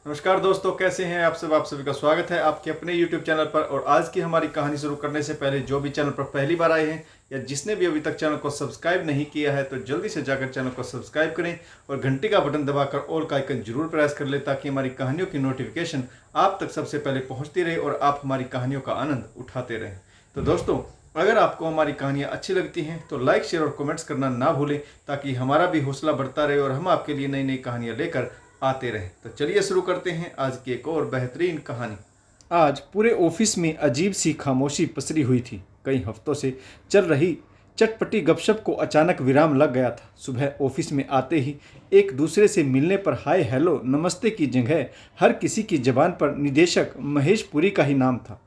नमस्कार दोस्तों, कैसे हैं आप सब। आप सभी का स्वागत है आपके अपने YouTube चैनल पर। और आज की हमारी कहानी शुरू करने से पहले जो भी चैनल पर पहली बार आए हैं या जिसने भी अभी तक चैनल को सब्सक्राइब नहीं किया है तो जल्दी से जाकर चैनल को सब्सक्राइब करें और घंटी का बटन दबाकर ऑल का आइकन जरूर प्रेस कर लें ताकि हमारी कहानियों की नोटिफिकेशन आप तक सबसे पहले पहुँचती रहे और आप हमारी कहानियों का आनंद उठाते रहें। तो दोस्तों, अगर आपको हमारी कहानियाँ अच्छी लगती हैं तो लाइक, शेयर और कमेंट्स करना ना भूलें ताकि हमारा भी हौसला बढ़ता रहे और हम आपके लिए नई नई कहानियाँ लेकर आते रहे। तो चलिए शुरू करते हैं आज की एक और बेहतरीन कहानी। आज पूरे ऑफिस में अजीब सी खामोशी पसरी हुई थी। कई हफ्तों से चल रही चटपटी गपशप को अचानक विराम लग गया था। सुबह ऑफिस में आते ही एक दूसरे से मिलने पर हाय हेलो नमस्ते की जगह हर किसी की जबान पर निदेशक महेश पुरी का ही नाम था।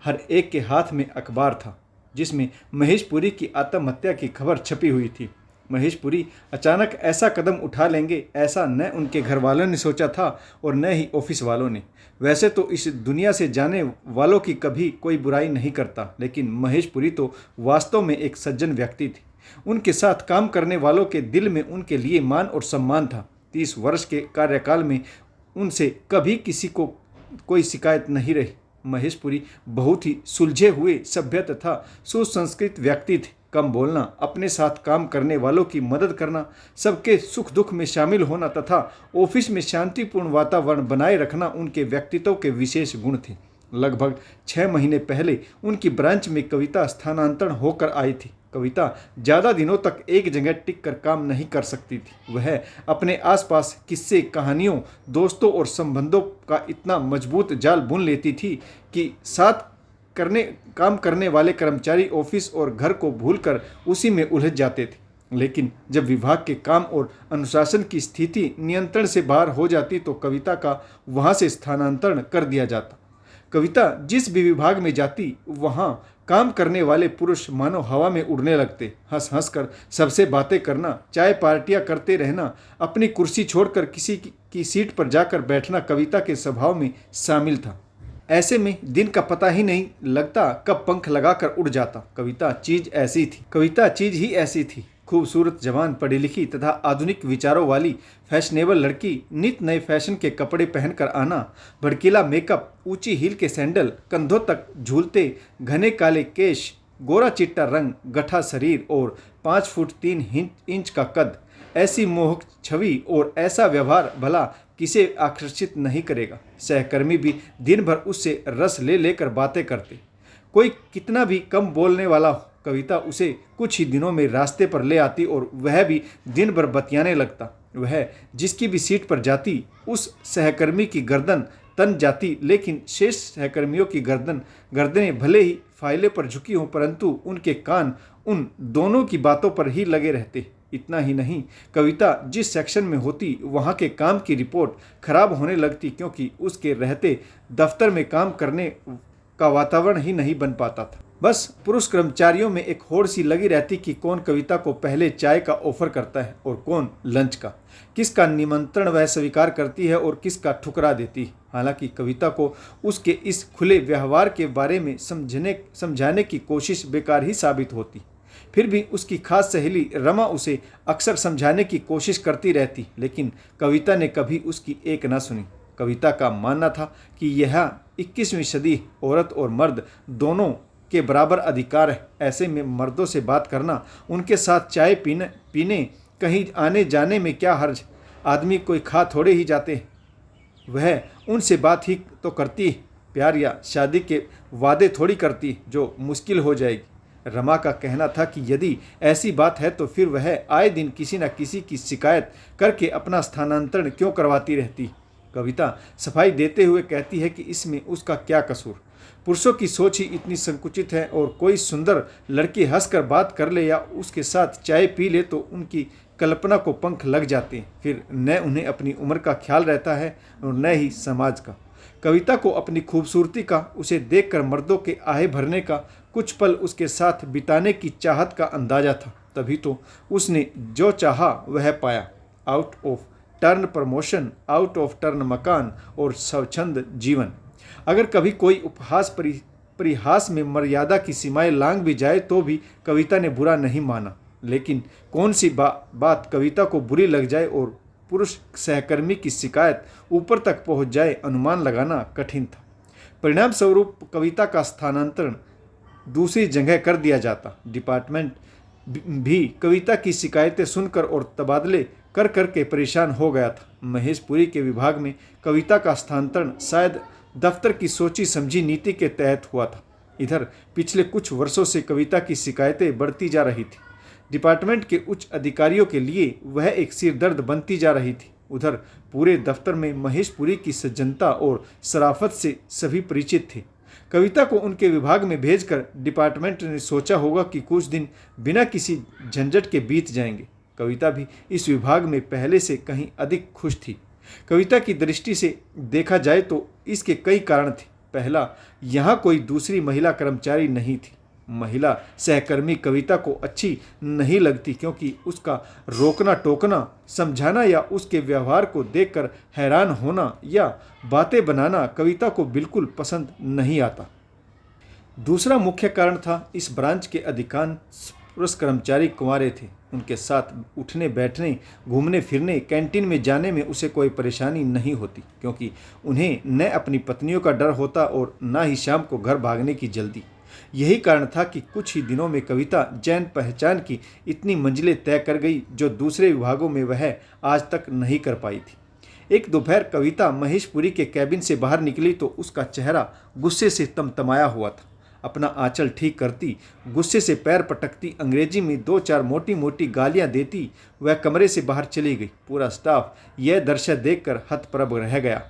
हर एक के हाथ में अखबार था जिसमें महेश पुरी की आत्महत्या की खबर छपी हुई थी। महेश पुरी अचानक ऐसा कदम उठा लेंगे ऐसा न उनके घर वालों ने सोचा था और न ही ऑफिस वालों ने। वैसे तो इस दुनिया से जाने वालों की कभी कोई बुराई नहीं करता, लेकिन महेश पुरी तो वास्तव में एक सज्जन व्यक्ति थे। उनके साथ काम करने वालों के दिल में उनके लिए मान और सम्मान था। 30 वर्ष के कार्यकाल में उनसे कभी किसी को कोई शिकायत नहीं रही। महेश पुरी बहुत ही सुलझे हुए, सभ्य तथा सुसंस्कृत व्यक्ति थे। कम बोलना, अपने साथ काम करने वालों की मदद करना, सबके सुख दुख में शामिल होना तथा ऑफिस में शांतिपूर्ण वातावरण बनाए रखना उनके व्यक्तित्व के विशेष गुण थे। लगभग 6 महीने पहले उनकी ब्रांच में कविता स्थानांतरण होकर आई थी। कविता ज़्यादा दिनों तक एक जगह टिक कर काम नहीं कर सकती थी। वह अपने आसपास किस्से, कहानियों, दोस्तों और संबंधों का इतना मजबूत जाल बुन लेती थी कि काम करने वाले कर्मचारी ऑफिस और घर को भूलकर उसी में उलझ जाते थे। लेकिन जब विभाग के काम और अनुशासन की स्थिति नियंत्रण से बाहर हो जाती तो कविता का वहां से स्थानांतरण कर दिया जाता। कविता जिस भी विभाग में जाती वहां काम करने वाले पुरुष मानो हवा में उड़ने लगते। हंस हंस कर सबसे बातें करना, चाय पार्टियां करते रहना, अपनी कुर्सी छोड़कर किसी की सीट पर जाकर बैठना कविता के स्वभाव में शामिल था। ऐसे में दिन का पता ही नहीं लगता कब पंख लगाकर उड़ जाता। कविता चीज ही ऐसी थी। खूबसूरत, जवान, पढ़ी लिखी तथा आधुनिक विचारों वाली फैशनेबल लड़की, नित नए फैशन के कपड़े पहनकर आना, भड़कीला मेकअप, ऊंची हील के सैंडल, कंधों तक झूलते घने काले केश, गोरा चिट्टा रंग, गठा शरीर और 5 फुट 3 इंच का कद। ऐसी मोहक छवि और ऐसा व्यवहार भला किसे आकर्षित नहीं करेगा। सहकर्मी भी दिन भर उससे रस ले लेकर बातें करते। कोई कितना भी कम बोलने वाला हो, कविता उसे कुछ ही दिनों में रास्ते पर ले आती और वह भी दिन भर बतियाने लगता। वह जिसकी भी सीट पर जाती उस सहकर्मी की गर्दन तन जाती, लेकिन शेष सहकर्मियों की गर्दनें भले ही फाइलों पर झुकी हों परंतु उनके कान उन दोनों की बातों पर ही लगे रहते। इतना ही नहीं, कविता जिस सेक्शन में होती वहाँ के काम की रिपोर्ट खराब होने लगती क्योंकि उसके रहते दफ्तर में काम करने का वातावरण ही नहीं बन पाता था। बस पुरुष कर्मचारियों में एक होड़ सी लगी रहती कि कौन कविता को पहले चाय का ऑफर करता है और कौन लंच का, किसका निमंत्रण वह स्वीकार करती है और किसका ठुकरा देती है। हालांकि कविता को उसके इस खुले व्यवहार के बारे में समझाने की कोशिश बेकार ही साबित होती। फिर भी उसकी खास सहेली रमा उसे अक्सर समझाने की कोशिश करती रहती, लेकिन कविता ने कभी उसकी एक न सुनी। कविता का मानना था कि यह 21वीं सदी औरत और मर्द दोनों के बराबर अधिकार है। ऐसे में मर्दों से बात करना, उनके साथ चाय पीने कहीं आने जाने में क्या हर्ज। आदमी कोई खा थोड़े ही जाते हैं, वह उनसे बात ही तो करती है। प्यार या शादी के वादे थोड़ी करती जो मुश्किल हो जाएगी। रमा का कहना था कि यदि ऐसी बात है तो फिर वह आए दिन किसी न किसी की शिकायत करके अपना स्थानांतरण क्यों करवाती रहती। कविता सफाई देते हुए कहती है कि इसमें उसका क्या कसूर। पुरुषों की सोच ही इतनी संकुचित है और कोई सुंदर लड़की हंसकर बात कर ले या उसके साथ चाय पी ले तो उनकी कल्पना को पंख लग जाते हैं। फिर न उन्हें अपनी उम्र का ख्याल रहता है और न ही समाज का। कविता को अपनी खूबसूरती का, उसे देखकर मर्दों के आहे भरने का, कुछ पल उसके साथ बिताने की चाहत का अंदाजा था। तभी तो उसने जो चाहा वह पाया। Out of turn promotion, out of turn मकान और स्वच्छंद जीवन। अगर कभी कोई उपहास परिहास में मर्यादा की सीमाएं लांघ भी जाए तो भी कविता ने बुरा नहीं माना। लेकिन कौन सी बात कविता को बुरी लग जाए और पुरुष सहकर्मी की शिकायत ऊपर तक पहुंच जाए अनुमान लगाना कठिन था। परिणाम स्वरूप कविता का स्थानांतरण दूसरी जगह कर दिया जाता। डिपार्टमेंट भी कविता की शिकायतें सुनकर और तबादले कर कर के परेशान हो गया था। महेश पुरी के विभाग में कविता का स्थानांतरण शायद दफ्तर की सोची समझी नीति के तहत हुआ था। इधर पिछले कुछ वर्षों से कविता की शिकायतें बढ़ती जा रही थी। डिपार्टमेंट के उच्च अधिकारियों के लिए वह एक सिरदर्द बनती जा रही थी। उधर पूरे दफ्तर में महेश पुरी की सज्जनता और शराफत से सभी परिचित थे। कविता को उनके विभाग में भेजकर डिपार्टमेंट ने सोचा होगा कि कुछ दिन बिना किसी झंझट के बीत जाएंगे। कविता भी इस विभाग में पहले से कहीं अधिक खुश थी। कविता की दृष्टि से देखा जाए तो इसके कई कारण थे। पहला, यहाँ कोई दूसरी महिला कर्मचारी नहीं थी। महिला सहकर्मी कविता को अच्छी नहीं लगती क्योंकि उसका रोकना टोकना, समझाना या उसके व्यवहार को देखकर हैरान होना या बातें बनाना कविता को बिल्कुल पसंद नहीं आता। दूसरा मुख्य कारण था, इस ब्रांच के अधिकांश पुरुष कर्मचारी कुंवारे थे। उनके साथ उठने बैठने, घूमने फिरने, कैंटीन में जाने में उसे कोई परेशानी नहीं होती क्योंकि उन्हें न अपनी पत्नियों का डर होता और न ही शाम को घर भागने की जल्दी। यही कारण था कि कुछ ही दिनों में कविता जान पहचान की इतनी मंजिलें तय कर गई जो दूसरे विभागों में वह आज तक नहीं कर पाई थी। एक दोपहर कविता महेश पुरी के कैबिन से बाहर निकली तो उसका चेहरा गुस्से से तमतमाया हुआ था। अपना आंचल ठीक करती, गुस्से से पैर पटकती, अंग्रेजी में 2-4 मोटी मोटी गालियां देती वह कमरे से बाहर चली गई। पूरा स्टाफ यह दृश्य देखकर हतप्रभ रह गया।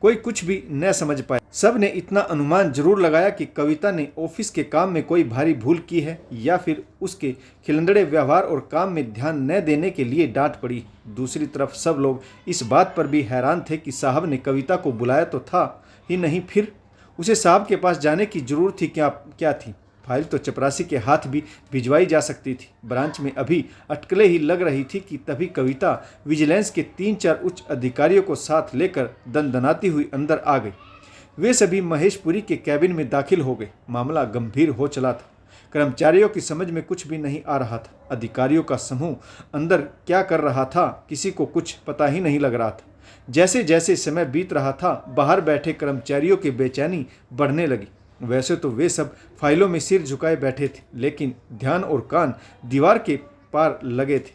कोई कुछ भी न समझ पाया। सब ने इतना अनुमान जरूर लगाया कि कविता ने ऑफिस के काम में कोई भारी भूल की है या फिर उसके खिलंदड़े व्यवहार और काम में ध्यान न देने के लिए डांट पड़ी। दूसरी तरफ सब लोग इस बात पर भी हैरान थे कि साहब ने कविता को बुलाया तो था ही नहीं, फिर उसे साहब के पास जाने की जरूरत थी क्या थी। फाइल तो चपरासी के हाथ भी भिजवाई जा सकती थी। ब्रांच में अभी अटकलें ही लग रही थी कि तभी कविता विजिलेंस के 3-4 उच्च अधिकारियों को साथ लेकर दनदनाती हुई अंदर आ गई। वे सभी महेश पुरी के कैबिन में दाखिल हो गए। मामला गंभीर हो चला था। कर्मचारियों की समझ में कुछ भी नहीं आ रहा था। अधिकारियों का समूह अंदर क्या कर रहा था किसी को कुछ पता ही नहीं लग रहा था। जैसे जैसे समय बीत रहा था बाहर बैठे कर्मचारियों की बेचैनी बढ़ने लगी। वैसे तो वे सब फाइलों में सिर झुकाए बैठे थे लेकिन ध्यान और कान दीवार के पार लगे थे।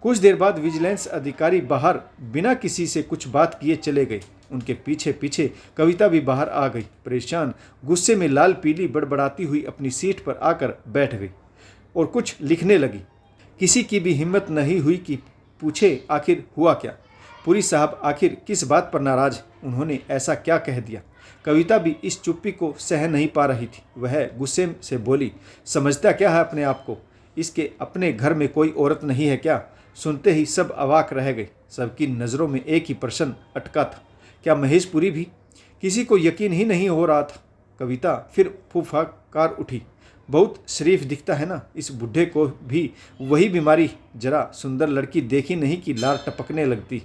कुछ देर बाद विजिलेंस अधिकारी बाहर बिना किसी से कुछ बात किए चले गए। उनके पीछे पीछे कविता भी बाहर आ गई। परेशान, गुस्से में लाल पीली बड़बड़ाती हुई अपनी सीट पर आकर बैठ गई और कुछ लिखने लगी। किसी की भी हिम्मत नहीं हुई कि पूछे आखिर हुआ क्या। पुरी साहब आखिर किस बात पर नाराज, उन्होंने ऐसा क्या कह दिया। कविता भी इस चुप्पी को सह नहीं पा रही थी। वह गुस्से से बोली, समझता क्या है अपने आप को, इसके अपने घर में कोई औरत नहीं है क्या। सुनते ही सब अवाक रह गए। सबकी नज़रों में एक ही प्रश्न अटका था, क्या महेश पुरी भी। किसी को यकीन ही नहीं हो रहा था। कविता फिर फुफकार उठी, बहुत शरीफ दिखता है ना, इस बुढ़े को भी वही बीमारी, जरा सुंदर लड़की देखी नहीं कि लार टपकने लगती।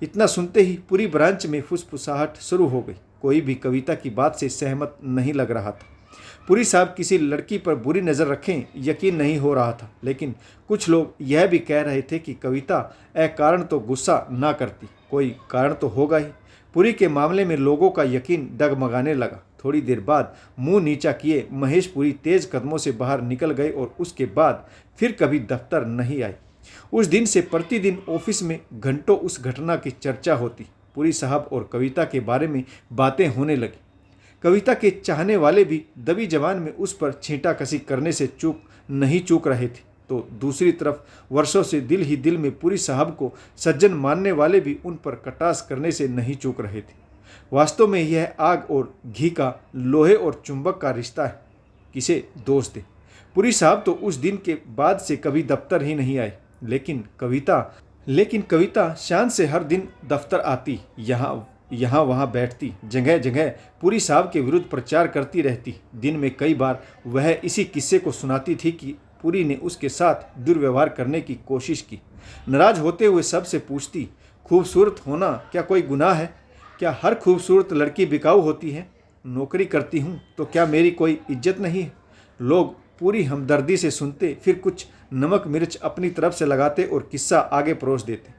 इतना सुनते ही पूरी ब्रांच में फुसफुसाहट शुरू हो गई। कोई भी कविता की बात से सहमत नहीं लग रहा था। पुरी साहब किसी लड़की पर बुरी नज़र रखें यकीन नहीं हो रहा था, लेकिन कुछ लोग यह भी कह रहे थे कि कविता अकारण तो गुस्सा ना करती, कोई कारण तो होगा ही। पुरी के मामले में लोगों का यकीन डगमगाने लगा। थोड़ी देर बाद मुंह नीचा किए महेश पुरी तेज कदमों से बाहर निकल गए और उसके बाद फिर कभी दफ्तर नहीं आए। उस दिन से प्रतिदिन ऑफिस में घंटों उस घटना की चर्चा होती। पुरी साहब और कविता के बारे में बातें होने लगी। कविता के चाहने वाले भी दबी जबान में उस पर छींटाकसी करने से नहीं चूक रहे थे, तो दूसरी तरफ वर्षों से दिल ही दिल में पुरी साहब को सज्जन मानने वाले भी उन पर कटास करने से नहीं चूक रहे थे। वास्तव में यह आग और घी का, लोहे और चुंबक का रिश्ता है। किसे दोष दे। पुरी साहब तो उस दिन के बाद से कभी दफ्तर ही नहीं आए, लेकिन कविता शान से हर दिन दफ्तर आती, यहाँ वहाँ बैठती, जगह जगह पुरी साहब के विरुद्ध प्रचार करती रहती। दिन में कई बार वह इसी किस्से को सुनाती थी कि पुरी ने उसके साथ दुर्व्यवहार करने की कोशिश की। नाराज होते हुए सबसे पूछती, खूबसूरत होना क्या कोई गुनाह है? क्या हर खूबसूरत लड़की बिकाऊ होती है? नौकरी करती हूँ तो क्या मेरी कोई इज्जत नहीं है? लोग पूरी हमदर्दी से सुनते, फिर कुछ नमक मिर्च अपनी तरफ से लगाते और किस्सा आगे परोस देते।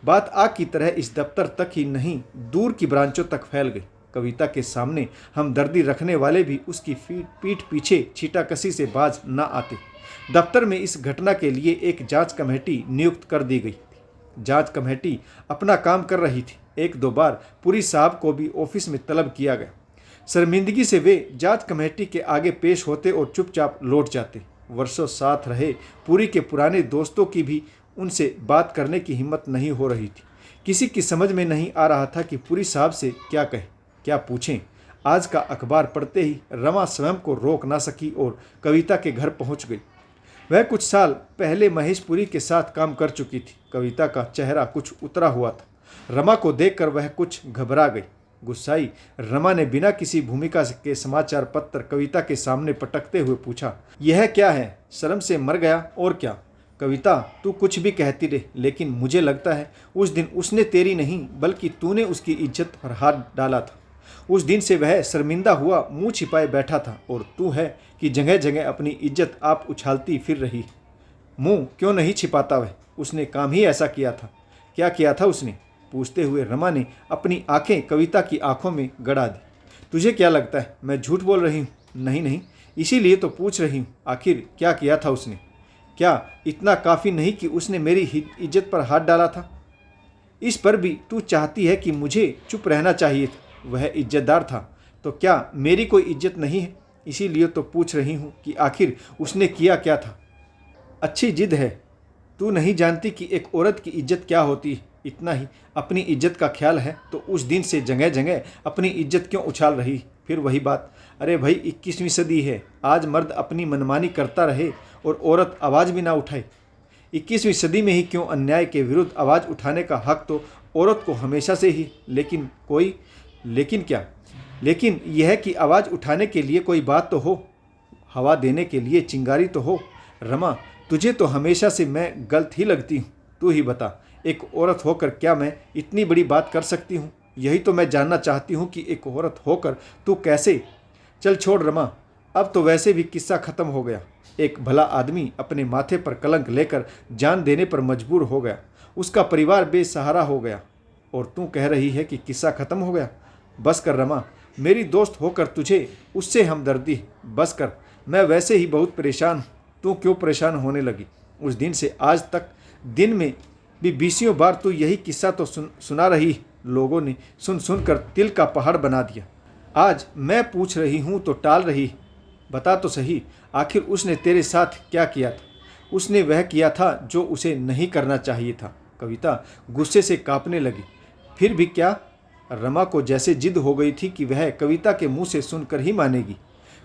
बात आग की तरह इस दफ्तर तक ही नहीं, दूर की ब्रांचों तक फैल गई। कविता के सामने हमदर्दी रखने वाले भी उसकी पीठ पीछे छीटाकशी से बाज न आते। दफ्तर में इस घटना के लिए एक जांच कमेटी नियुक्त कर दी गई। जांच कमेटी अपना काम कर रही थी। एक दो बार पुरी साहब को भी ऑफिस में तलब किया गया। शर्मिंदगी से वे जांच कमेटी के आगे पेश होते और चुपचाप लौट जाते। वर्षों साथ रहे पुरी के पुराने दोस्तों की भी उनसे बात करने की हिम्मत नहीं हो रही थी। किसी की समझ में नहीं आ रहा था कि पुरी साहब से क्या कहें, क्या पूछें। आज का अखबार पढ़ते ही रमा स्वयं को रोक ना सकी और कविता के घर पहुंच गई। वह कुछ साल पहले महेश पुरी के साथ काम कर चुकी थी। कविता का चेहरा कुछ उतरा हुआ था। रमा को देखकर वह कुछ घबरा गई। गुस्साई रमा ने बिना किसी भूमिका के समाचार पत्र कविता के सामने पटकते हुए पूछा, यह क्या है? शर्म से मर गया और क्या? कविता, तू कुछ भी कहती रहे, लेकिन मुझे लगता है उस दिन उसने तेरी नहीं बल्कि तूने उसकी इज्जत पर हाथ डाला था। उस दिन से वह शर्मिंदा हुआ मुंह छिपाए बैठा था और तू है कि जगह जगह अपनी इज्जत आप उछालती फिर रही। मुंह क्यों नहीं छिपाता? वह उसने काम ही ऐसा किया था। क्या किया था उसने? पूछते हुए रमा ने अपनी आंखें कविता की आंखों में गड़ा दी। तुझे क्या लगता है मैं झूठ बोल रही हूँ? नहीं नहीं, इसीलिए तो पूछ रही हूँ, आखिर क्या किया था उसने? क्या इतना काफ़ी नहीं कि उसने मेरी इज्जत पर हाथ डाला था? इस पर भी तू चाहती है कि मुझे चुप रहना चाहिए था? वह इज्जतदार था तो क्या मेरी कोई इज्जत नहीं है? इसीलिए तो पूछ रही हूँ कि आखिर उसने किया क्या था? अच्छी जिद है। तू नहीं जानती कि एक औरत की इज्जत क्या होती है? इतना ही अपनी इज्जत का ख्याल है तो उस दिन से जगह जगह अपनी इज्जत क्यों उछाल रही? फिर वही बात। अरे भाई, 21वीं सदी है। आज मर्द अपनी मनमानी करता रहे और औरत आवाज़ भी ना उठाए। 21वीं सदी में ही क्यों अन्याय के विरुद्ध आवाज़ उठाने का हक तो औरत को हमेशा से ही। लेकिन क्या? लेकिन यह कि आवाज़ उठाने के लिए कोई बात तो हो, हवा देने के लिए चिंगारी तो हो। रमा, तुझे तो हमेशा से मैं गलत ही लगती हूँ। तू ही बता, एक औरत होकर क्या मैं इतनी बड़ी बात कर सकती हूँ? यही तो मैं जानना चाहती हूँ कि एक औरत होकर तू कैसे। चल छोड़ रमा, अब तो वैसे भी किस्सा खत्म हो गया। एक भला आदमी अपने माथे पर कलंक लेकर जान देने पर मजबूर हो गया। उसका परिवार बेसहारा हो गया और तू कह रही है कि किस्सा खत्म हो गया। बस कर रमा, मेरी दोस्त होकर तुझे उससे हमदर्दी। बस कर, मैं वैसे ही बहुत परेशान हूँ। तू क्यों परेशान होने लगी? उस दिन से आज तक दिन में भी 20 बार तू यही किस्सा तो सुना रही। लोगों ने सुन सुनकर तिल का पहाड़ बना दिया। आज मैं पूछ रही हूँ तो टाल रही। बता तो सही, आखिर उसने तेरे साथ क्या किया था? उसने वह किया था जो उसे नहीं करना चाहिए था। कविता गुस्से से कांपने लगी। फिर भी क्या? रमा को जैसे जिद हो गई थी कि वह कविता के मुंह से सुनकर ही मानेगी।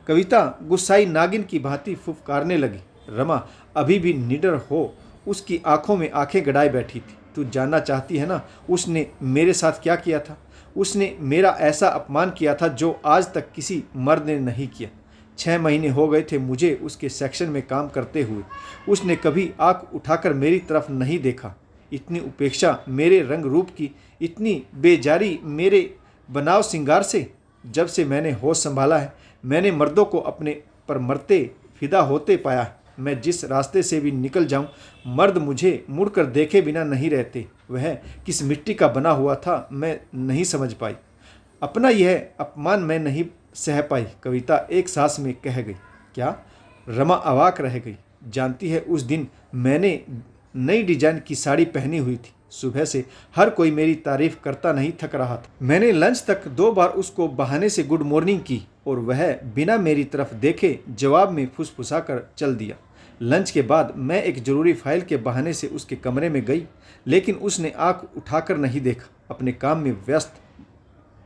कविता गुस्साई नागिन की भांति फुफकारने लगी। रमा अभी भी निडर हो उसकी आंखों में आंखें गड़ाए बैठी थी। तू जानना चाहती है ना उसने मेरे साथ क्या किया था? उसने मेरा ऐसा अपमान किया था जो आज तक किसी मर्द ने नहीं किया। 6 महीने हो गए थे मुझे उसके सेक्शन में काम करते हुए। उसने कभी आंख उठाकर मेरी तरफ नहीं देखा। इतनी उपेक्षा मेरे रंग रूप की, इतनी बेजारी मेरे बनाव सिंगार से। जब से मैंने होश संभाला है मैंने मर्दों को अपने पर मरते फिदा होते पाया है। मैं जिस रास्ते से भी निकल जाऊं, मर्द मुझे मुड़कर देखे बिना नहीं रहते। वह किस मिट्टी का बना हुआ था मैं नहीं समझ पाई। अपना यह अपमान मैं नहीं सह पाई। कविता एक सांस में कह गई। क्या? रमा अवाक रह गई। जानती है उस दिन मैंने नई डिजाइन की साड़ी पहनी हुई थी। सुबह से हर कोई मेरी तारीफ करता नहीं थक रहा था। मैंने लंच तक 2 बार उसको बहाने से गुड मॉर्निंग की और वह बिना मेरी तरफ देखे जवाब में फुसफुसाकर चल दिया। लंच के बाद मैं एक जरूरी फाइल के बहाने से उसके कमरे में गई, लेकिन उसने आंख उठाकर नहीं देखा, अपने काम में व्यस्त।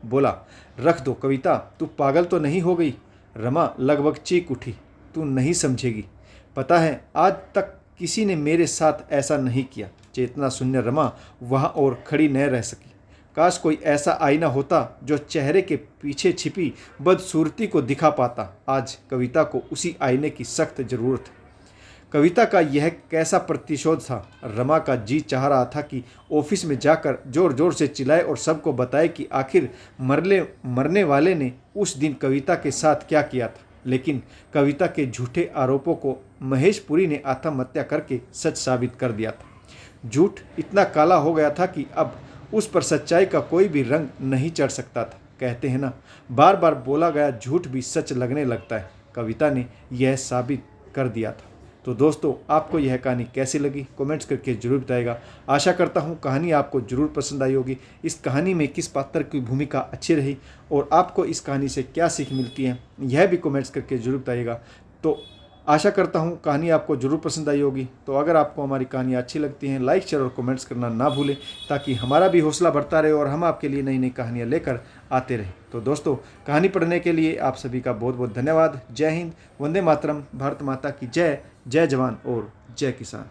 बोला, रख दो कविता, तू पागल तो नहीं हो गई? रमा लगभग चीख उठी। तू नहीं समझेगी। पता है आज तक किसी ने मेरे साथ ऐसा नहीं किया। चेतना शून्य रमा वहाँ और खड़ी न रह सकी। काश कोई ऐसा आईना होता जो चेहरे के पीछे छिपी बदसूरती को दिखा पाता। आज कविता को उसी आईने की सख्त जरूरत है। कविता का यह कैसा प्रतिशोध था? रमा का जी चाह रहा था कि ऑफिस में जाकर जोर जोर से चिल्लाए और सबको बताए कि आखिर मरने वाले ने उस दिन कविता के साथ क्या किया था। लेकिन कविता के झूठे आरोपों को महेश पुरी ने आत्महत्या करके सच साबित कर दिया था। झूठ इतना काला हो गया था कि अब उस पर सच्चाई का कोई भी रंग नहीं चढ़ सकता था। कहते हैं ना, बार बार बोला गया झूठ भी सच लगने लगता है। कविता ने यह साबित कर दिया था। तो दोस्तों, आपको यह कहानी कैसी लगी कमेंट्स करके जरूर बताइएगा। आशा करता हूँ कहानी आपको जरूर पसंद आई होगी। इस कहानी में किस पात्र की भूमिका अच्छी रही और आपको इस कहानी से क्या सीख मिलती है, यह भी कमेंट्स करके जरूर बताइएगा। तो आशा करता हूँ कहानी आपको जरूर पसंद आई होगी। तो अगर आपको हमारी कहानियाँ अच्छी लगती हैं, लाइक शेयर और कमेंट्स करना ना भूलें, ताकि हमारा भी हौसला बढ़ता रहे और हम आपके लिए नई नई कहानियाँ लेकर आते रहें। तो दोस्तों, कहानी पढ़ने के लिए आप सभी का बहुत बहुत धन्यवाद। जय हिंद, वंदे मातरम, भारत माता की जय, जय जवान और जय किसान।